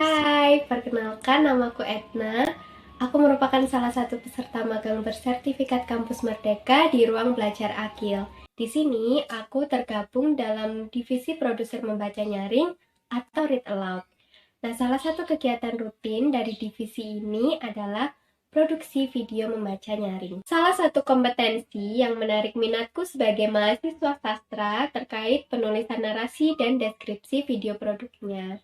Hai, perkenalkan namaku Etna. Aku merupakan salah satu peserta magang bersertifikat Kampus Merdeka di Ruang Belajar Akil. Di sini, aku tergabung dalam divisi produser membaca nyaring atau read aloud. Nah, salah satu kegiatan rutin dari divisi ini adalah produksi video membaca nyaring. Salah satu kompetensi yang menarik minatku sebagai mahasiswa sastra terkait penulisan narasi dan deskripsi video produknya.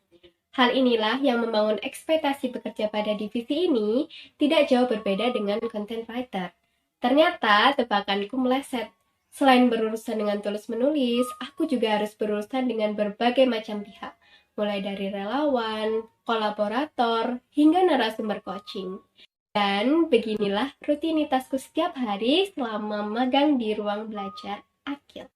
Hal inilah yang membangun ekspektasi bekerja pada divisi ini tidak jauh berbeda dengan content writer. Ternyata tebakanku meleset. Selain berurusan dengan tulis-menulis, aku juga harus berurusan dengan berbagai macam pihak, mulai dari relawan, kolaborator, hingga narasumber coaching. Dan beginilah rutinitasku setiap hari selama magang di Ruang Belajar Akil.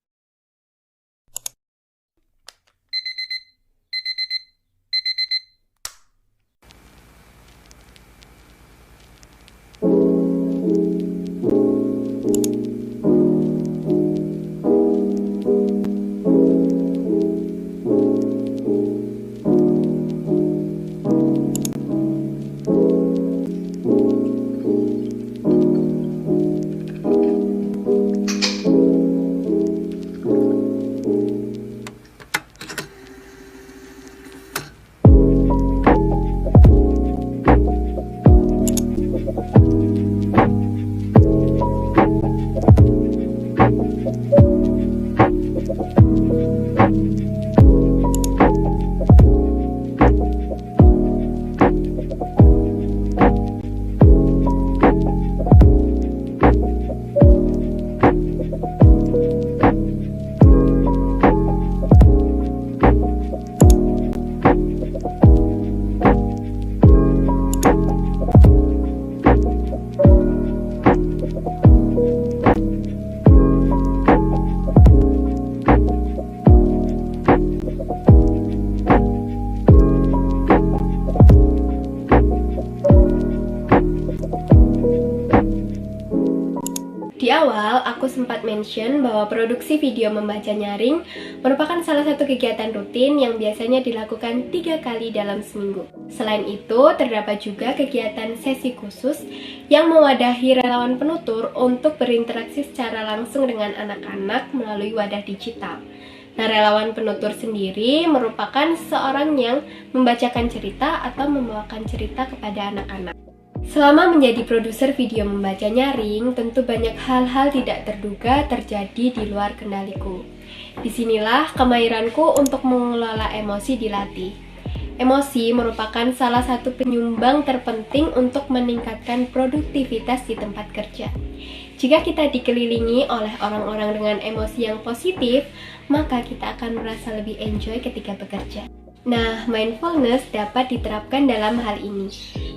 Di awal, aku sempat mention bahwa produksi video membaca nyaring merupakan salah satu kegiatan rutin yang biasanya dilakukan 3 kali dalam seminggu. Selain itu, terdapat juga kegiatan sesi khusus yang mewadahi relawan penutur untuk berinteraksi secara langsung dengan anak-anak melalui wadah digital. Nah, relawan penutur sendiri merupakan seorang yang membacakan cerita atau membawakan cerita kepada anak-anak. Selama menjadi produser video membaca nyaring, tentu banyak hal-hal tidak terduga terjadi di luar kendaliku. Disinilah kemahiranku untuk mengelola emosi dilatih. Emosi merupakan salah satu penyumbang terpenting untuk meningkatkan produktivitas di tempat kerja. Jika kita dikelilingi oleh orang-orang dengan emosi yang positif, maka kita akan merasa lebih enjoy ketika bekerja. Nah, mindfulness dapat diterapkan dalam hal ini.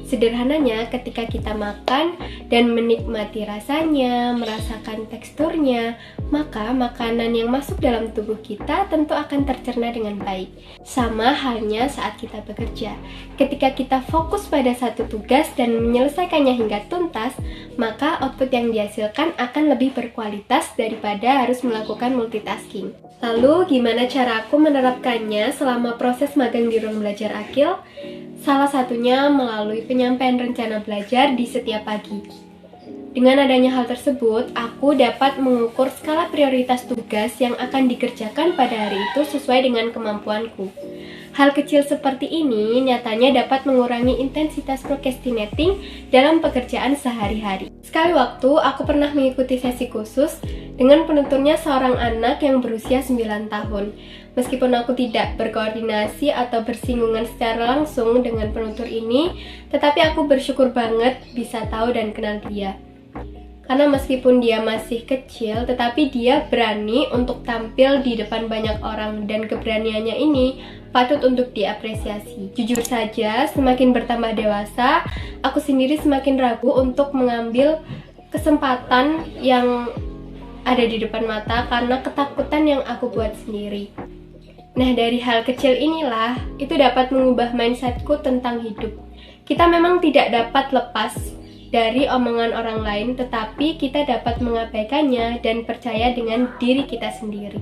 Sederhananya, ketika kita makan dan menikmati rasanya, merasakan teksturnya, maka makanan yang masuk dalam tubuh kita tentu akan tercerna dengan baik. Sama halnya saat kita bekerja. Ketika kita fokus pada satu tugas dan menyelesaikannya hingga tuntas, maka output yang dihasilkan akan lebih berkualitas daripada harus melakukan multitasking. Lalu, gimana cara aku menerapkannya selama proses magang di Ruang Belajar Akil? Salah satunya melalui penyampaian rencana belajar di setiap pagi. Dengan adanya hal tersebut, aku dapat mengukur skala prioritas tugas yang akan dikerjakan pada hari itu sesuai dengan kemampuanku. Hal kecil seperti ini nyatanya dapat mengurangi intensitas procrastinating dalam pekerjaan sehari-hari. Sekali waktu, aku pernah mengikuti sesi khusus dengan penuturnya seorang anak yang berusia 9 tahun. Meskipun aku tidak berkoordinasi atau bersinggungan secara langsung dengan penutur ini, tetapi aku bersyukur banget bisa tahu dan kenal dia. Karena meskipun dia masih kecil, tetapi dia berani untuk tampil di depan banyak orang dan keberaniannya ini patut untuk diapresiasi. Jujur saja, semakin bertambah dewasa, aku sendiri semakin ragu untuk mengambil kesempatan yang ada di depan mata karena ketakutan yang aku buat sendiri. Nah, dari hal kecil inilah, itu dapat mengubah mindsetku tentang hidup. Kita memang tidak dapat lepas dari omongan orang lain, tetapi kita dapat mengabaikannya dan percaya dengan diri kita sendiri.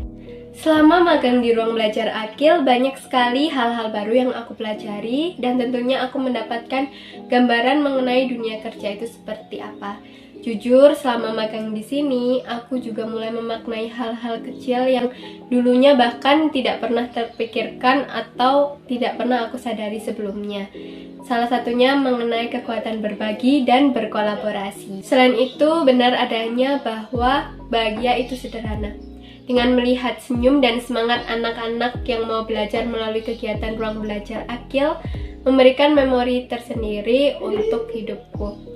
Selama magang di ruang belajar Akil, banyak sekali hal-hal baru yang aku pelajari dan tentunya aku mendapatkan gambaran mengenai dunia kerja itu seperti apa. Jujur, selama magang di sini, aku juga mulai memaknai hal-hal kecil yang dulunya bahkan tidak pernah terpikirkan atau tidak pernah aku sadari sebelumnya. Salah satunya mengenai kekuatan berbagi dan berkolaborasi. Selain itu, benar adanya bahwa bahagia itu sederhana. Dengan melihat senyum dan semangat anak-anak yang mau belajar melalui kegiatan ruang belajar Akil, memberikan memori tersendiri untuk hidupku.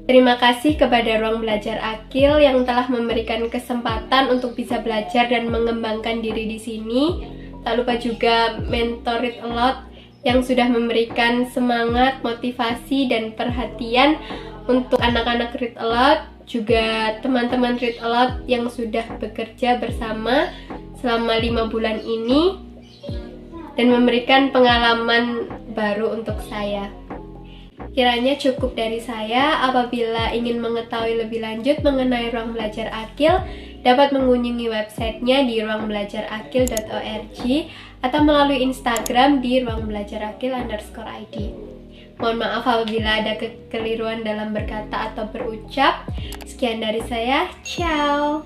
Terima kasih kepada ruang belajar Akil yang telah memberikan kesempatan untuk bisa belajar dan mengembangkan diri di sini. Tak lupa juga mentor Read Aloud yang sudah memberikan semangat, motivasi, dan perhatian untuk anak-anak Read Aloud, juga teman-teman Read Aloud yang sudah bekerja bersama selama 5 bulan ini dan memberikan pengalaman baru untuk saya. Kiranya cukup dari saya. Apabila ingin mengetahui lebih lanjut mengenai ruang belajar Akil, dapat mengunjungi websitenya di ruangbelajarakil.org atau melalui Instagram di ruangbelajarakil_id. Mohon maaf apabila ada kekeliruan dalam berkata atau berucap. Sekian dari saya, ciao!